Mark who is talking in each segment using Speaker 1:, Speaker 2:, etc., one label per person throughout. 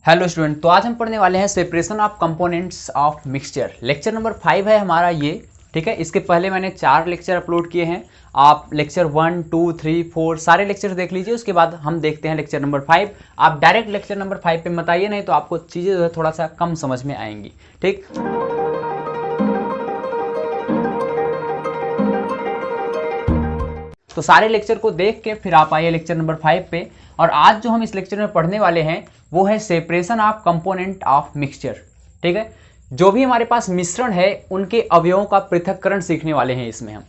Speaker 1: Hello student, तो आज हम पढ़ने वाले हैं separation of components of mixture. Lecture number 5 है हमारा ये। ठीक है, इसके पहले मैंने 4 लेक्चर अपलोड किए हैं। आप लेक्चर 1, 2, 3, 4 सारे लेक्चर देख लीजिए। उसके बाद हम देखते हैं लेक्चर नंबर 5। आप डायरेक्ट लेक्चर नंबर 5 पे मत आइए, नहीं तो आपको चीज़ें जो है थोड़ा सा कम समझ में आएंगी। ठीक, तो सारे लेक्चर को देख के फिर आप आइए लेक्चर नंबर 5 पे। और आज जो हम इस लेक्चर में पढ़ने वाले हैं वो है separation of component of mixture. ठीक है, जो भी हमारे पास मिश्रण है उनके अवयवों का पृथक्करण सीखने वाले हैं इसमें हम।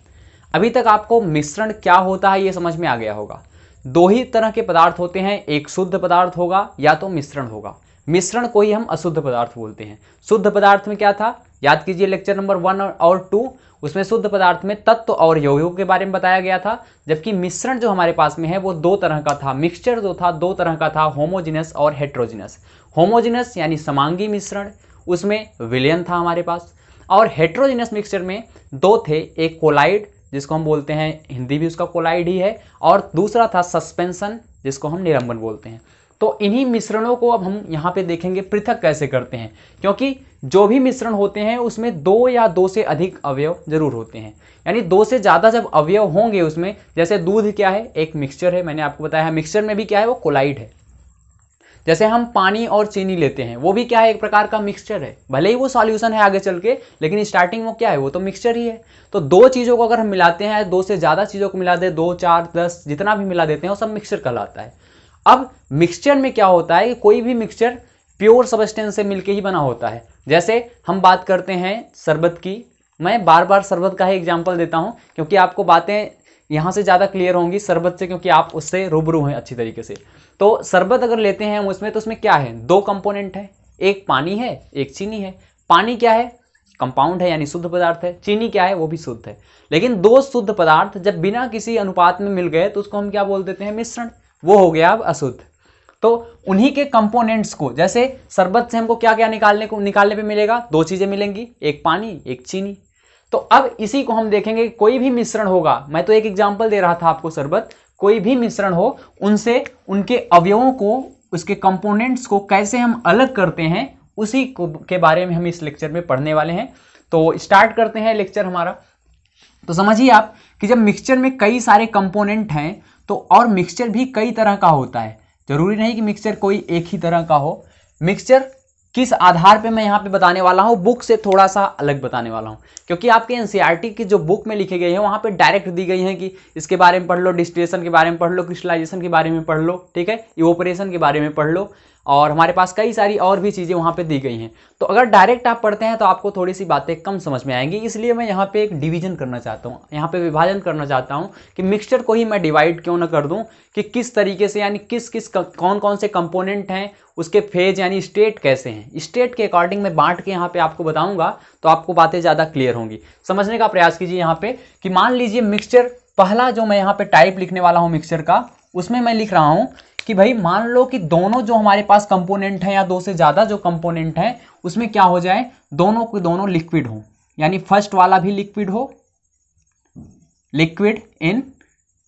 Speaker 1: अभी तक आपको मिश्रण क्या होता है ये समझ में आ गया होगा। दो ही तरह के पदार्थ होते हैं, एक शुद्ध पदार्थ होगा या तो मिश्रण होगा। मिश्रण को ही हम अशुद्ध पदार्थ बोलते हैं। शुद्ध पदार्थ में क्या था, याद कीजिए लेक्चर नंबर 1 और 2, उसमें शुद्ध पदार्थ में तत्व और यौगिकों के बारे में बताया गया था। जबकि मिश्रण जो हमारे पास में है वो दो तरह का था। मिक्सचर जो था दो तरह का था, होमोजिनस और हेट्रोजिनस। होमोजिनस यानी समांगी मिश्रण, उसमें विलयन था हमारे पास। और हेट्रोजिनस मिक्सचर में दो थे, एक कोलाइड जिसको हम बोलते हैं, हिंदी भी उसका कोलाइड ही है, और दूसरा था सस्पेंशन जिसको हम निलंबन बोलते हैं। तो इन्हीं मिश्रणों को अब हम यहाँ पे देखेंगे पृथक कैसे करते हैं, क्योंकि जो भी मिश्रण होते हैं उसमें दो या दो से अधिक अवयव जरूर होते हैं। यानी दो से ज़्यादा जब अवयव होंगे उसमें, जैसे दूध क्या है, एक मिक्सचर है, मैंने आपको बताया है। मिक्सचर में भी क्या है, वो कोलाइड है। जैसे हम पानी और चीनी लेते हैं, वो भी क्या है, एक प्रकार का मिक्सचर है। भले ही वो सॉल्यूशन है आगे चल के, लेकिन स्टार्टिंग में क्या है, वो तो मिक्सचर ही है। तो दो चीज़ों को अगर हम मिलाते हैं, दो से ज़्यादा चीज़ों को मिला दे, 2, 4, 10 जितना भी मिला देते हैं वो सब मिक्सचर कहलाता है। अब मिक्सचर में क्या होता है कि कोई भी मिक्सचर प्योर सब्सटेंस से मिलके ही बना होता है। जैसे हम बात करते हैं शरबत की, मैं बार बार शरबत का ही एग्जांपल देता हूं क्योंकि आपको बातें यहाँ से ज़्यादा क्लियर होंगी शरबत से, क्योंकि आप उससे रूबरू हैं अच्छी तरीके से। तो शरबत अगर लेते हैं हम उसमें, तो उसमें क्या है, दो कंपोनेंट है, एक पानी है, एक चीनी है। पानी क्या है, कंपाउंड है यानी शुद्ध पदार्थ है। चीनी क्या है, वो भी शुद्ध है। लेकिन दो शुद्ध पदार्थ जब बिना किसी अनुपात में मिल गए तो उसको हम क्या बोल देते हैं, मिश्रण। वो हो गया अब अशुद्ध। तो उन्हीं के कंपोनेंट्स को, जैसे शरबत से हमको क्या क्या निकालने पे मिलेगा, दो चीजें मिलेंगी, एक पानी एक चीनी। तो अब इसी को हम देखेंगे, कोई भी मिश्रण होगा, मैं तो एक एग्जांपल दे रहा था आपको शरबत, कोई भी मिश्रण हो उनसे उनके अवयवों को, उसके कंपोनेंट्स को कैसे हम अलग करते हैं, उसी को के बारे में हम इस लेक्चर में पढ़ने वाले हैं। तो स्टार्ट करते हैं लेक्चर हमारा। तो समझिए आप कि जब मिक्सचर में कई सारे कंपोनेंट हैं तो, और मिक्सचर भी कई तरह का होता है, जरूरी नहीं कि मिक्सचर कोई एक ही तरह का हो। मिक्सचर किस आधार पे मैं यहाँ पे बताने वाला हूँ, बुक से थोड़ा सा अलग बताने वाला हूँ, क्योंकि आपके एनसीईआरटी की जो बुक में लिखे गए हैं वहाँ पे डायरेक्ट दी गई हैं कि इसके बारे में पढ़ लो, डिस्टिलेशन के बारे में पढ़ लो, क्रिस्टलाइजेशन के बारे में पढ़ लो, ठीक है, इवोपरेशन के बारे में पढ़ लो, और हमारे पास कई सारी और भी चीज़ें वहाँ पे दी गई हैं। तो अगर डायरेक्ट आप पढ़ते हैं तो आपको थोड़ी सी बातें कम समझ में आएंगी, इसलिए मैं यहाँ पे एक डिवीजन करना चाहता हूँ, यहाँ पे विभाजन करना चाहता हूँ कि मिक्सचर को ही मैं डिवाइड क्यों ना कर दूँ, कि किस तरीके से, यानी किस किस कौन कौन से कंपोनेंट हैं, उसके फेज यानी स्टेट कैसे हैं, स्टेट के अकॉर्डिंग मैं बांट के यहाँ पे आपको बताऊंगा, तो आपको बातें ज़्यादा क्लियर होंगी। समझने का प्रयास कीजिए यहाँ पे कि मान लीजिए मिक्सचर, पहला जो मैं यहाँ पे टाइप लिखने वाला हूँ मिक्सचर का, उसमें मैं लिख रहा हूँ कि भाई मान लो कि दोनों जो हमारे पास कंपोनेंट हैं या दो से ज़्यादा जो कंपोनेंट हैं उसमें क्या हो जाए, दोनों के दोनों लिक्विड हो, यानी फर्स्ट वाला भी लिक्विड हो, लिक्विड इन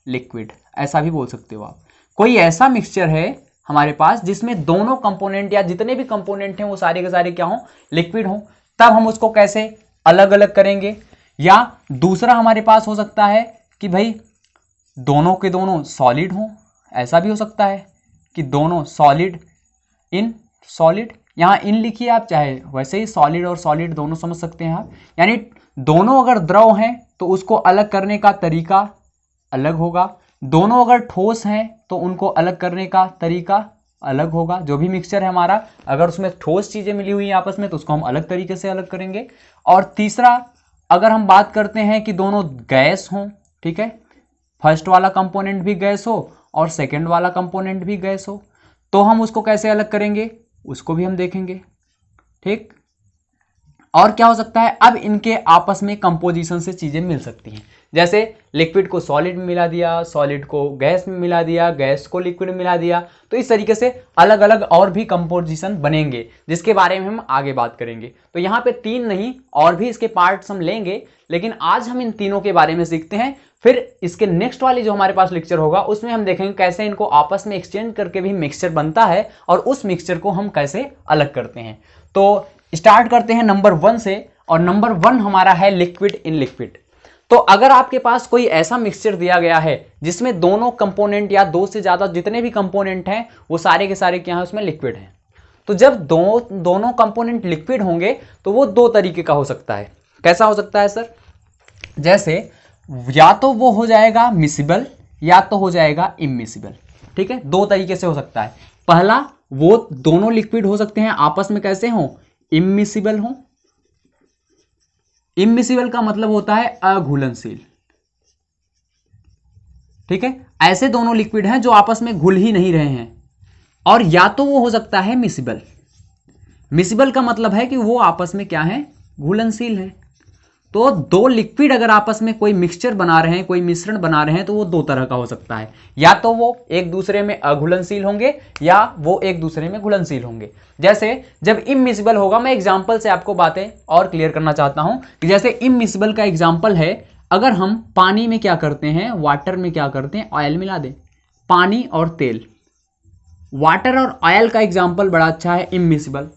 Speaker 1: लिक्विड ऐसा भी बोल सकते हो आप। कोई ऐसा मिक्सचर है हमारे पास जिसमें दोनों कंपोनेंट या जितने भी कंपोनेंट हैं वो सारे के सारे क्या हो, लिक्विड हो, तब हम उसको कैसे अलग अलग करेंगे। या दूसरा हमारे पास हो सकता है कि भाई दोनों के दोनों सॉलिड हों, ऐसा भी हो सकता है कि दोनों सॉलिड इन सॉलिड, यहाँ इन लिखिए आप, चाहे वैसे ही सॉलिड और सॉलिड दोनों समझ सकते हैं आप। यानी दोनों अगर द्रव हैं तो उसको अलग करने का तरीका अलग होगा, दोनों अगर ठोस हैं तो उनको अलग करने का तरीका अलग होगा। जो भी मिक्सचर है हमारा, अगर उसमें ठोस चीज़ें मिली हुई हैं आपस में तो उसको हम अलग तरीके से अलग करेंगे। और तीसरा, अगर हम बात करते हैं कि दोनों गैस हों, ठीक है, फर्स्ट वाला कंपोनेंट भी गैस हो और सेकंड वाला कंपोनेंट भी गैस हो, तो हम उसको कैसे अलग करेंगे, उसको भी हम देखेंगे। ठीक, और क्या हो सकता है, अब इनके आपस में कंपोजिशन से चीज़ें मिल सकती हैं। जैसे लिक्विड को सॉलिड में मिला दिया, सॉलिड को गैस में मिला दिया, गैस को लिक्विड में मिला दिया। तो इस तरीके से अलग अलग और भी कंपोजिशन बनेंगे जिसके बारे में हम आगे बात करेंगे। तो यहाँ पे 3 नहीं और भी इसके पार्ट्स हम लेंगे, लेकिन आज हम इन तीनों के बारे में सीखते हैं। फिर इसके नेक्स्ट वाली जो हमारे पास लेक्चर होगा उसमें हम देखेंगे कैसे इनको आपस में एक्सचेंज करके भी मिक्सचर बनता है और उस मिक्सचर को हम कैसे अलग करते हैं। तो स्टार्ट करते हैं नंबर 1 से, और नंबर 1 हमारा है लिक्विड इन लिक्विड। तो अगर आपके पास कोई ऐसा मिक्सचर दिया गया है जिसमें दोनों कंपोनेंट या 2 से ज्यादा जितने भी कंपोनेंट हैं वो सारे के सारे क्या है उसमें लिक्विड हैं, तो जब दोनों कंपोनेंट लिक्विड होंगे तो वो 2 तरीके का हो सकता है। कैसा हो सकता है सर? जैसे या तो वो हो जाएगा मिसिबल या तो हो जाएगा इमिसिबल। ठीक है, 2 तरीके से हो सकता है। पहला, वो दोनों लिक्विड हो सकते हैं आपस में कैसे हो? इमिसिबल हो। इमिसिबल का मतलब होता है अघुलनशील। ठीक है, ऐसे दोनों लिक्विड हैं जो आपस में घुल ही नहीं रहे हैं। और या तो वो हो सकता है मिसिबल। मिसिबल का मतलब है कि वो आपस में क्या है? घुलनशील है। तो 2 लिक्विड अगर आपस में कोई मिक्सचर बना रहे हैं, कोई मिश्रण बना रहे हैं, तो वो 2 तरह का हो सकता है। या तो वो एक दूसरे में अघुलनशील होंगे या वो एक दूसरे में घुलनशील होंगे। जैसे जब इमिसिबल होगा, मैं एग्जांपल से आपको बातें और क्लियर करना चाहता हूं कि जैसे इमिसिबल का एग्जांपल है, अगर हम पानी में क्या करते हैं, वाटर में क्या करते हैं, ऑयल मिला दें। पानी और तेल, वाटर और ऑयल का एग्जाम्पल बड़ा अच्छा है इमिसिबल।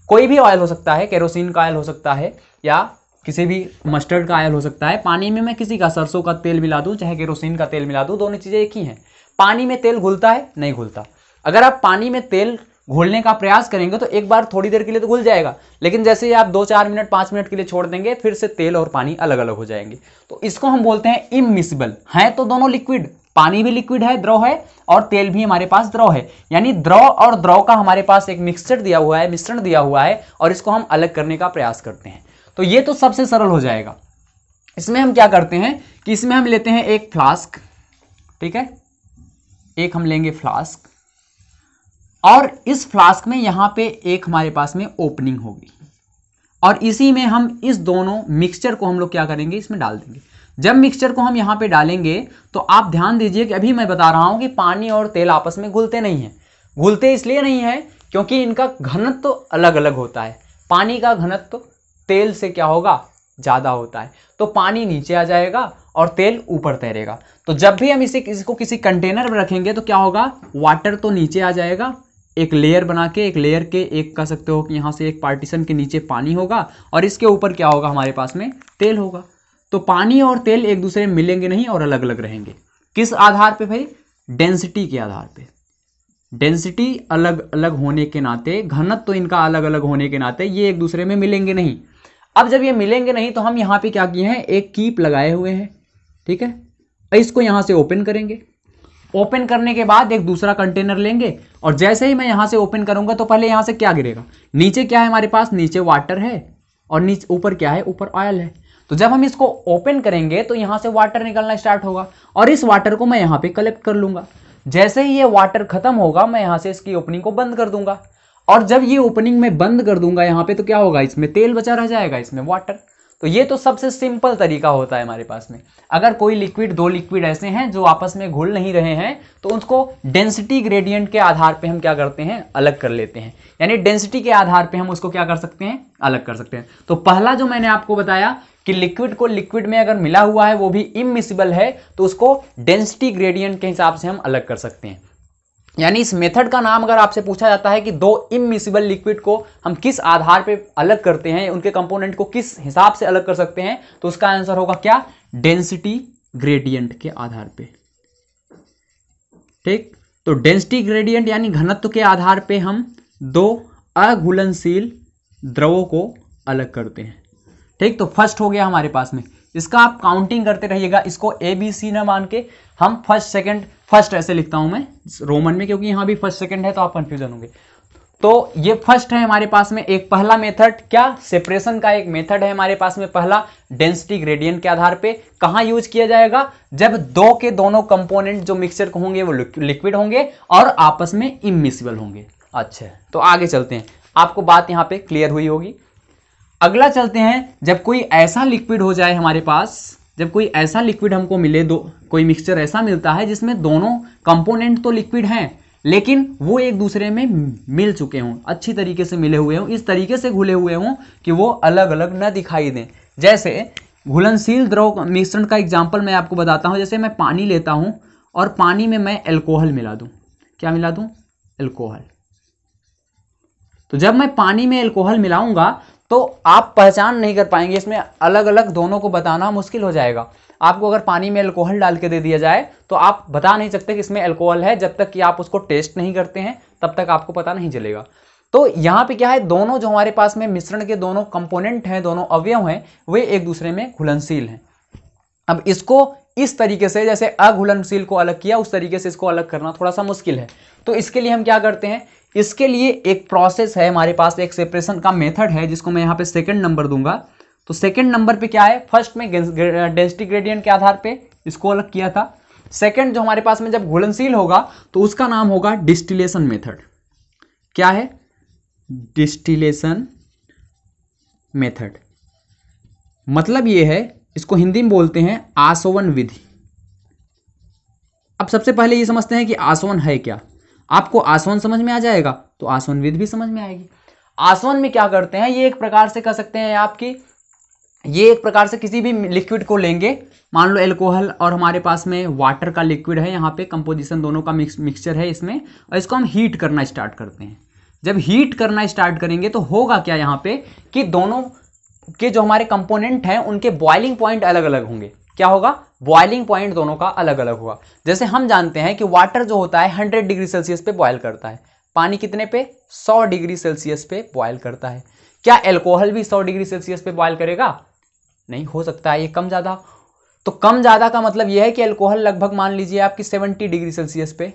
Speaker 1: कोई भी ऑयल हो सकता है, केरोसिन का ऑयल हो सकता है या किसी भी मस्टर्ड का ऑयल हो सकता है। पानी में मैं किसी का सरसों का तेल मिला दूं चाहे केरोसिन का तेल मिला दूं, दोनों चीजें एक ही हैं। पानी में तेल घुलता है? नहीं घुलता। अगर आप पानी में तेल घोलने का प्रयास करेंगे तो एक बार थोड़ी देर के लिए तो घुल जाएगा, लेकिन जैसे ही आप 2-4 मिनट 5 मिनट के लिए छोड़ देंगे फिर से तेल और पानी अलग अलग हो जाएंगे। तो इसको हम बोलते हैं इमिसिबल। है तो दोनों लिक्विड, पानी भी लिक्विड है, द्रव है, और तेल भी हमारे पास द्रव है। यानी द्रव और द्रव का हमारे पास एक मिक्सचर दिया हुआ है, मिश्रण दिया हुआ है, और इसको हम अलग करने का प्रयास करते हैं। तो ये तो सबसे सरल हो जाएगा। इसमें हम क्या करते हैं कि इसमें हम लेते हैं एक फ्लास्क। ठीक है, एक हम लेंगे फ्लास्क, और इस फ्लास्क में यहां पे एक हमारे पास में ओपनिंग होगी, और इसी में हम इस दोनों मिक्सचर को हम लोग क्या करेंगे, इसमें डाल देंगे। जब मिक्सचर को हम यहां पे डालेंगे तो आप ध्यान दीजिए कि अभी मैं बता रहा हूं कि पानी और तेल आपस में घुलते नहीं हैं। घुलते इसलिए नहीं है क्योंकि इनका घनत्व तो अलग अलग होता है। पानी का घनत्व तो तेल से क्या होगा, ज्यादा होता है, तो पानी नीचे आ जाएगा और तेल ऊपर तैरेगा। तो जब भी हम इसको किसी कंटेनर में रखेंगे तो क्या होगा, वाटर तो नीचे आ जाएगा, एक लेयर बना के, एक लेयर के एक कह सकते हो कि यहाँ से एक पार्टीशन के नीचे पानी होगा और इसके ऊपर क्या होगा, हमारे पास में तेल होगा। तो पानी और तेल एक दूसरे में मिलेंगे नहीं और अलग अलग रहेंगे। किस आधार पे भाई? डेंसिटी के आधार पे। डेंसिटी अलग अलग होने के नाते, घनत्व तो इनका अलग अलग होने के नाते ये एक दूसरे में मिलेंगे नहीं। अब जब ये मिलेंगे नहीं तो हम यहाँ पे क्या किए हैं, एक कीप लगाए हुए हैं। ठीक है, इसको यहाँ से ओपन करेंगे। ओपन करने के बाद एक दूसरा कंटेनर लेंगे, और जैसे ही मैं यहाँ से ओपन करूंगा तो पहले यहाँ से क्या गिरेगा, नीचे क्या है हमारे पास, नीचे वाटर है, और नीचे ऊपर क्या है, ऊपर ऑयल है। तो जब हम इसको ओपन करेंगे तो यहाँ से वाटर निकलना स्टार्ट होगा, और इस वाटर को मैं यहाँ पे कलेक्ट कर लूंगा। जैसे ही ये वाटर खत्म होगा मैं यहाँ से इसकी ओपनिंग को बंद कर दूंगा, और जब ये ओपनिंग में बंद कर दूंगा यहाँ पे तो क्या होगा, इसमें तेल बचा रह जाएगा, इसमें वाटर। तो ये तो सबसे सिंपल तरीका होता है हमारे पास में। अगर कोई लिक्विड, 2 लिक्विड ऐसे हैं जो आपस में घुल नहीं रहे हैं तो उसको डेंसिटी ग्रेडियंट के आधार पे हम क्या करते हैं, अलग कर लेते हैं। यानी डेंसिटी के आधार पे हम उसको क्या कर सकते हैं, अलग कर सकते हैं। तो पहला जो मैंने आपको बताया कि लिक्विड को लिक्विड में अगर मिला हुआ है वो भी इमिसिबल है तो उसको डेंसिटी ग्रेडियंट के हिसाब से हम अलग कर सकते हैं। यानी इस मेथड का नाम अगर आपसे पूछा जाता है कि 2 इमिसिबल लिक्विड को हम किस आधार पे अलग करते हैं, उनके कंपोनेंट को किस हिसाब से अलग कर सकते हैं, तो उसका आंसर होगा क्या, डेंसिटी ग्रेडियंट के आधार पे। ठीक, तो डेंसिटी ग्रेडियंट यानी घनत्व के आधार पे हम 2 अघुलनशील द्रवों को अलग करते हैं। ठीक, तो फर्स्ट हो गया हमारे पास में। इसका आप काउंटिंग करते रहिएगा, इसको ABC ना मान के हम फर्स्ट सेकंड, फर्स्ट ऐसे लिखता हूं मैं रोमन में क्योंकि यहां भी फर्स्ट सेकंड है तो आप कंफ्यूजन होंगे। तो ये फर्स्ट है हमारे पास में एक पहला मेथड, क्या, सेपरेशन का एक मेथड है हमारे पास में पहला, डेंसिटी ग्रेडियंट के आधार पे। कहां यूज किया जाएगा, जब 2 के दोनों कंपोनेंट जो मिक्सचर को होंगे वो लिक्विड होंगे और आपस में इमिसिबल होंगे। अच्छा, तो आगे चलते हैं, आपको बात यहां पे क्लियर हुई होगी। अगला चलते हैं, जब कोई ऐसा लिक्विड हो जाए हमारे पास जब कोई ऐसा लिक्विड हमको मिले, कोई मिक्सचर ऐसा मिलता है जिसमें दोनों कंपोनेंट तो लिक्विड हैं लेकिन वो एक दूसरे में मिल चुके हों, अच्छी तरीके से मिले हुए हों, इस तरीके से घुले हुए हों कि वो अलग अलग न दिखाई दें। जैसे घुलनशील द्रव मिश्रण का एग्जाम्पल मैं आपको बताता हूँ। जैसे मैं पानी लेता हूँ और पानी में मैं एल्कोहल मिला दूँ, क्या मिला दूँ? एल्कोहल। तो जब मैं पानी में एल्कोहल मिलाऊंगा तो आप पहचान नहीं कर पाएंगे, इसमें अलग अलग दोनों को बताना मुश्किल हो जाएगा। आपको अगर पानी में अल्कोहल डाल के दे दिया जाए तो आप बता नहीं सकते कि इसमें अल्कोहल है, जब तक कि आप उसको टेस्ट नहीं करते हैं तब तक आपको पता नहीं चलेगा। तो यहाँ पे क्या है, दोनों जो हमारे पास में मिश्रण के दोनों कंपोनेंट हैं, दोनों अवयव हैं, वे एक दूसरे में घुलनशील हैं। अब इसको इस तरीके से, जैसे अघुलनशील को अलग किया उस तरीके से इसको अलग करना थोड़ा सा मुश्किल है। तो इसके लिए हम क्या करते हैं, इसके लिए एक प्रोसेस है हमारे पास, एक सेपरेशन का मेथड है जिसको मैं यहाँ पे सेकंड नंबर दूंगा। तो सेकंड नंबर पे क्या है, फर्स्ट में डेंसिटी ग्रेडियंट के आधार पे इसको अलग किया था। सेकंड जो हमारे पास में जब घुलनशील होगा तो उसका नाम होगा डिस्टिलेशन मेथड। क्या है? Distillation method. मतलब ये है, इसको हिंदी में बोलते हैं आसवन विधि। अब सबसे पहले ये समझते हैं कि आसवन है क्या। आपको आसवन समझ में आ जाएगा तो आसवन विधि भी समझ में आएगी। आसवन में क्या करते हैं, ये एक प्रकार से कह सकते हैं आपकी, ये एक प्रकार से किसी भी लिक्विड को लेंगे, मान लो एल्कोहल और हमारे पास में वाटर का लिक्विड है, यहाँ पे कंपोजिशन दोनों का मिक्सचर है इसमें, और इसको हम हीट करना स्टार्ट करते हैं। जब हीट करना स्टार्ट करेंगे तो होगा क्या यहाँ पे कि दोनों के जो हमारे कंपोनेंट हैं उनके बॉइलिंग पॉइंट अलग अलग होंगे। क्या होगा? बॉइलिंग पॉइंट दोनों का अलग अलग होगा। जैसे हम जानते हैं कि वाटर जो होता है 100 डिग्री सेल्सियस पे बॉयल करता है, पानी कितने पे? 100 डिग्री सेल्सियस पे बॉयल करता है। क्या एल्कोहल भी 100 डिग्री सेल्सियस पे बॉयल करेगा? नहीं, हो सकता है ये कम ज़्यादा। तो कम ज़्यादा का मतलब यह है कि एल्कोहल लगभग मान लीजिए आपकी 70 डिग्री सेल्सियस पे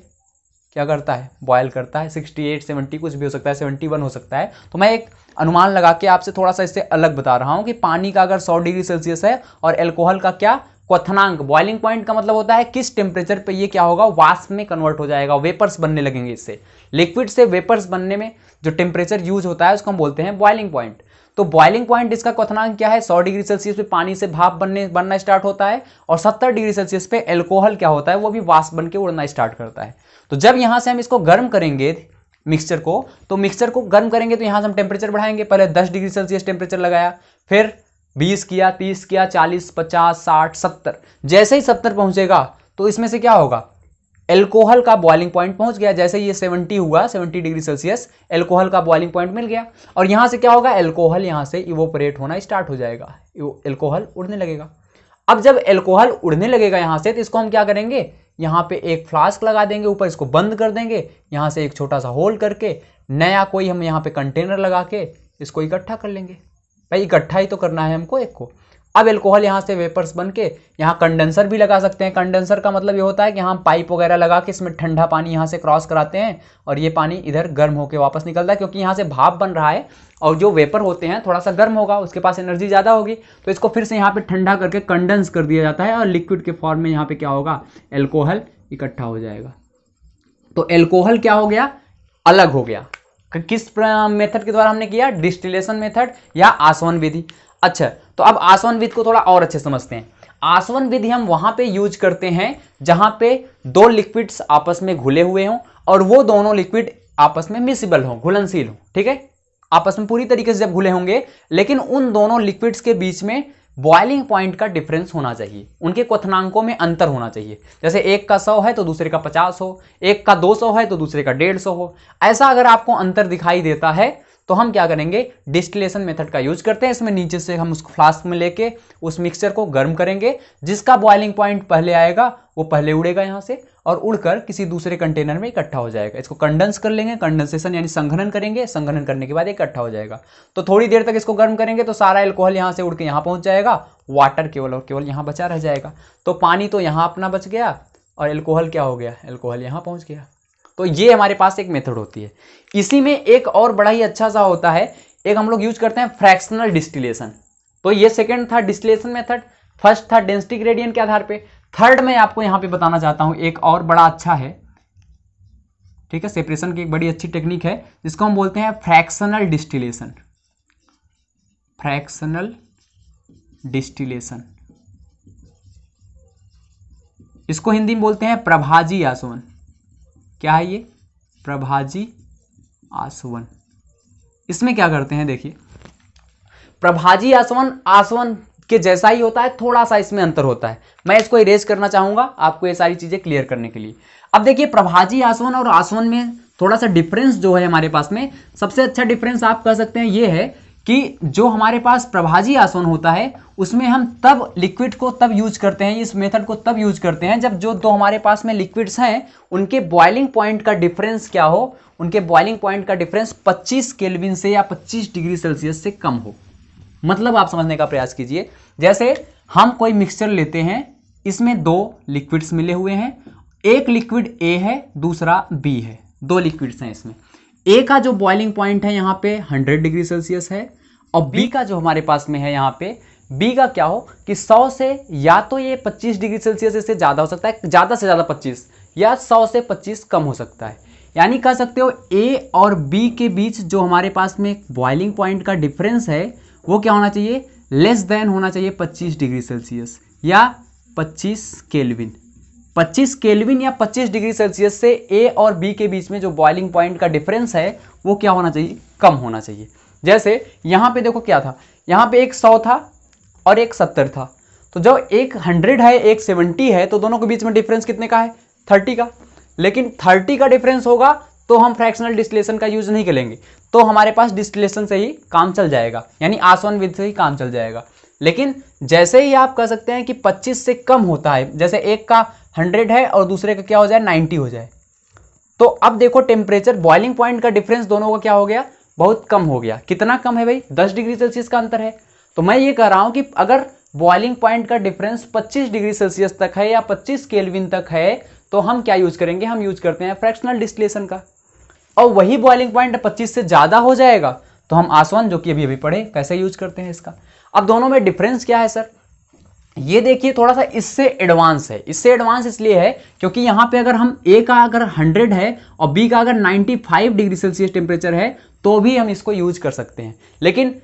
Speaker 1: क्या करता है? बॉयल करता है। 68, 70 कुछ भी हो सकता है, 71 हो सकता है। तो मैं एक अनुमान लगा के आपसे थोड़ा सा इससे अलग बता रहा हूं कि पानी का अगर 100 डिग्री सेल्सियस है और एल्कोहल का क्या क्वथनांक, बॉइलिंग पॉइंट का मतलब होता है किस टेम्परेचर पे ये क्या होगा, वाष्प में कन्वर्ट हो जाएगा, वेपर्स बनने लगेंगे। इससे लिक्विड से वेपर्स बनने में जो टेम्परेचर यूज होता है उसको हम बोलते हैं बॉइलिंग पॉइंट। तो बॉइलिंग पॉइंट इसका क्वथनांक क्या है? 100 डिग्री सेल्सियस पे पानी से भाप बनना स्टार्ट होता है और 70 डिग्री सेल्सियस पे एल्कोहल क्या होता है, वो भी वाष्प बन के उड़ना स्टार्ट करता है। तो जब यहां से हम इसको गर्म करेंगे मिक्सचर को, तो मिक्सचर को गर्म करेंगे तो यहां से हम टेम्परेचर बढ़ाएंगे। पहले 10 डिग्री सेल्सियस टेम्परेचर लगाया, फिर 20 किया, 30 किया, 40, 50, 60, 70। जैसे ही 70 पहुंचेगा तो इसमें से क्या होगा, एल्कोहल का बॉइलिंग पॉइंट पहुंच गया। जैसे ये 70 हुआ, 70 डिग्री सेल्सियस, एल्कोहल का बॉइलिंग पॉइंट मिल गया और यहां से क्या होगा, एल्कोहल यहां से इवोपरेट होना स्टार्ट हो जाएगा, एल्कोहल उड़ने लगेगा। अब जब एल्कोहल उड़ने लगेगा यहां से, तो इसको हम क्या करेंगे, यहाँ पे एक फ्लास्क लगा देंगे, ऊपर इसको बंद कर देंगे, यहाँ से एक छोटा सा होल करके नया कोई हम यहाँ पे कंटेनर लगा के इसको इकट्ठा कर लेंगे। भाई इकट्ठा ही तो करना है हमको एक को। अब एल्कोहल यहाँ से वेपर्स बन के, यहाँ कंडेंसर भी लगा सकते हैं। कंडेंसर का मतलब ये होता है कि हम पाइप वगैरह लगा के इसमें ठंडा पानी यहाँ से क्रॉस कराते हैं और ये पानी इधर गर्म होकर वापस निकलता है, क्योंकि यहाँ से भाप बन रहा है और जो वेपर होते हैं थोड़ा सा गर्म होगा, उसके पास एनर्जी ज़्यादा होगी, तो इसको फिर से यहाँ पे ठंडा करके कंडेंस कर दिया जाता है और लिक्विड के फॉर्म में यहाँ पे क्या होगा, एल्कोहल इकट्ठा हो जाएगा। तो एल्कोहल क्या हो गया, अलग हो गया। किस मेथड के द्वारा हमने किया, डिस्टिलेशन मेथड या आसवन विधि। अच्छा, तो अब आसवन विधि को थोड़ा और अच्छे समझते हैं। आसवन विधि हम वहां पे यूज करते हैं जहां पे दो लिक्विड्स आपस में घुले हुए हों और वो दोनों लिक्विड आपस में मिसिबल हो, घुलनशील हो। ठीक है, आपस में पूरी तरीके से जब घुले होंगे, लेकिन उन दोनों लिक्विड्स के बीच में बॉइलिंग पॉइंट का डिफरेंस होना चाहिए, उनके क्वथनांकों में अंतर होना चाहिए। जैसे एक का 100 है तो दूसरे का 50 हो, एक का 200 है तो दूसरे का 150 हो। ऐसा अगर आपको अंतर दिखाई देता है तो हम क्या करेंगे, डिस्टिलेशन मेथड का यूज करते हैं। इसमें नीचे से हम उसको फ्लास्क में लेके उस मिक्सचर को गर्म करेंगे, जिसका बॉइलिंग पॉइंट पहले आएगा वो पहले उड़ेगा यहाँ से और उड़कर किसी दूसरे कंटेनर में इकट्ठा हो जाएगा। इसको कंडेंस कर लेंगे, कंडेंसेशन यानी संघनन करेंगे, संघनन करने के बाद इकट्ठा हो जाएगा। तो थोड़ी देर तक इसको गर्म करेंगे तो सारा एल्कोहल यहाँ से उड़ के यहाँ पहुंच जाएगा, वाटर केवल और केवल यहाँ बचा रह जाएगा। तो पानी तो यहाँ अपना बच गया और एल्कोहल क्या हो गया, एल्कोहल यहाँ पहुंच गया। तो ये हमारे पास एक मेथड होती है। इसी में एक और बड़ा ही अच्छा सा होता है, एक हम लोग यूज करते हैं फ्रैक्शनल डिस्टिलेशन। तो ये सेकंड था डिस्टिलेशन मेथड, फर्स्ट था डेंसिटी ग्रेडियंट के आधार पे। थर्ड में आपको यहां पे बताना चाहता हूं एक और बड़ा अच्छा है, ठीक है, सेपरेशन की एक बड़ी अच्छी टेक्निक है जिसको हम बोलते हैं फ्रैक्शनल डिस्टिलेशन। फ्रैक्शनल डिस्टिलेशन इसको हिंदी में बोलते हैं प्रभाजी आसवन। क्या है ये? प्रभाजी आसवन। इसमें क्या करते हैं, देखिए प्रभाजी आसवन आसवन के जैसा ही होता है, थोड़ा सा इसमें अंतर होता है। मैं इसको इरेज करना चाहूंगा आपको ये सारी चीजें क्लियर करने के लिए। अब देखिए प्रभाजी आसवन और आसवन में थोड़ा सा डिफरेंस जो है हमारे पास में, सबसे अच्छा डिफरेंस आप कह सकते हैं ये है कि जो हमारे पास प्रभाजी आसवन होता है उसमें हम तब लिक्विड को तब यूज करते हैं, इस मेथड को तब यूज करते हैं जब जो दो हमारे पास में लिक्विड्स हैं उनके बॉइलिंग पॉइंट का डिफरेंस क्या हो, उनके बॉइलिंग पॉइंट का डिफरेंस 25 केल्विन से या 25 डिग्री सेल्सियस से कम हो। मतलब आप समझने का प्रयास कीजिए, जैसे हम कोई मिक्सचर लेते हैं, इसमें दो लिक्विड्स मिले हुए हैं, एक लिक्विड ए है दूसरा बी है, दो लिक्विड्स हैं इसमें। ए का जो बॉइलिंग पॉइंट है यहाँ पे 100 डिग्री सेल्सियस है और बी का जो हमारे पास में है यहाँ पे, बी का क्या हो कि 100 से या तो ये 25 डिग्री सेल्सियस इससे ज़्यादा हो सकता है, ज़्यादा से ज़्यादा 25, या 100 से 25 कम हो सकता है। यानी कह सकते हो ए और बी के बीच जो हमारे पास में बॉइलिंग पॉइंट का डिफरेंस है वो क्या होना चाहिए, लेस देन होना चाहिए 25 डिग्री सेल्सियस या 25 केल्विन। 25 केल्विन या 25 डिग्री सेल्सियस से ए और बी के बीच में जो बॉइलिंग पॉइंट का डिफरेंस है वो क्या होना चाहिए, कम होना चाहिए। जैसे यहाँ पे देखो क्या था, यहाँ पे एक 100 था और एक 70 था, तो जब एक 100 है एक 70 है तो दोनों के बीच में डिफरेंस कितने का है, 30 का। लेकिन 30 का डिफरेंस होगा तो हम फ्रैक्शनल डिस्टिलेशन का यूज नहीं करेंगे, तो हमारे पास डिस्टिलेशन से ही काम चल जाएगा, यानी आसवन विधि से ही काम चल जाएगा। लेकिन जैसे ही आप कह सकते हैं कि 25 से कम होता है, जैसे एक का 100 है और दूसरे का क्या हो जाए 90 हो जाए, तो अब देखो टेम्परेचर बॉइलिंग पॉइंट का डिफरेंस दोनों का क्या हो गया, बहुत कम हो गया। कितना कम है भाई, 10 डिग्री सेल्सियस का अंतर है। तो मैं ये कह रहा हूं कि अगर बॉइलिंग पॉइंट का डिफरेंस 25 डिग्री सेल्सियस तक है या 25 केल्विन तक है तो हम क्या यूज करेंगे, हम यूज करते हैं फ्रैक्शनल डिस्टिलेशन का। और वही बॉइलिंग पॉइंट 25 से ज्यादा हो जाएगा तो हम आसवन, जो कि अभी पढ़े, कैसे यूज करते हैं इसका। अब दोनों में डिफरेंस क्या है सर, ये देखिए थोड़ा सा इससे एडवांस है। इससे एडवांस इसलिए है क्योंकि यहाँ पे अगर हम ए का अगर 100 है और बी का अगर 95 डिग्री सेल्सियस टेम्परेचर है तो भी हम इसको यूज कर सकते हैं। लेकिन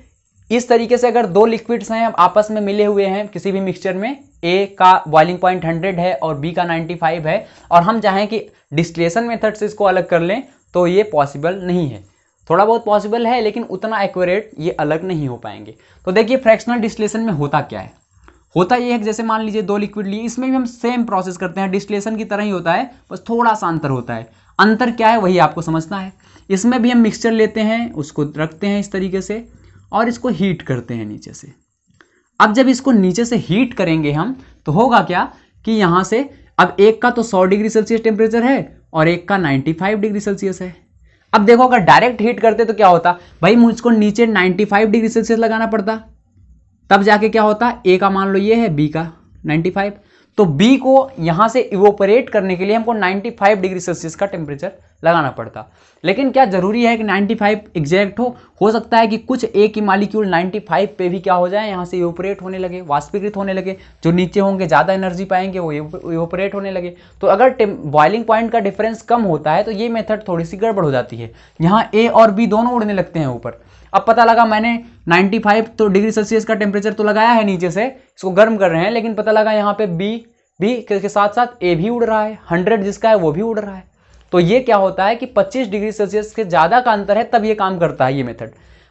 Speaker 1: इस तरीके से अगर दो लिक्विड्स हैं आपस में मिले हुए हैं किसी भी मिक्सचर में, ए का बॉइलिंग पॉइंट 100 है और बी का 95 है, और हम चाहें कि डिस्टिलेशन मेथड से इसको अलग कर लें तो ये पॉसिबल नहीं है। थोड़ा बहुत पॉसिबल है लेकिन उतना एक्यूरेट ये अलग नहीं हो पाएंगे। तो देखिए फ्रैक्शनल डिस्टिलेशन में होता क्या है, होता ये है कि जैसे मान लीजिए दो लिक्विड लिए, इसमें भी हम सेम प्रोसेस करते हैं, डिस्टिलेशन की तरह ही होता है, बस थोड़ा सा अंतर होता है। अंतर क्या है वही आपको समझना है। इसमें भी हम मिक्सचर लेते हैं, उसको रखते हैं इस तरीके से और इसको हीट करते हैं नीचे से। अब जब इसको नीचे से हीट करेंगे हम तो होगा क्या कि यहाँ से अब एक का तो 100 डिग्री सेल्सियस टेम्परेचर है और एक का 95 डिग्री सेल्सियस है। अब देखो अगर डायरेक्ट हीट करते तो क्या होता भाई, मुझको नीचे 95 डिग्री सेल्सियस लगाना पड़ता, तब जाके क्या होता, ए का मान लो ये है, बी का 95, तो बी को यहां से इवोपरेट करने के लिए हमको 95 डिग्री सेल्सियस का टेम्परेचर लगाना पड़ता। लेकिन क्या जरूरी है कि 95 एग्जैक्ट हो सकता है कि कुछ ए की मॉलिक्यूल 95 पे भी क्या हो जाए, यहां से इवोपरेट होने लगे, वाष्पीकृत होने लगे, जो नीचे होंगे ज्यादा एनर्जी पाएंगे वो इवोपरेट होने लगे। तो अगर बॉइलिंग पॉइंट का डिफरेंस कम होता है तो ये मेथड थोड़ी सी गड़बड़ हो जाती है, यहाँ ए और बी दोनों उड़ने लगते हैं ऊपर। अब पता लगा मैंने 95 तो डिग्री सेल्सियस का टेम्परेचर तो लगाया है, नीचे से इसको गर्म कर रहे हैं, लेकिन पता लगा यहाँ पे बी के साथ साथ ए भी उड़ रहा है, 100 जिसका है वो भी उड़ रहा है। तो ये क्या होता है कि 25 डिग्री सेल्सियस के ज्यादा का अंतर है तब ये काम करता है ये मेथड।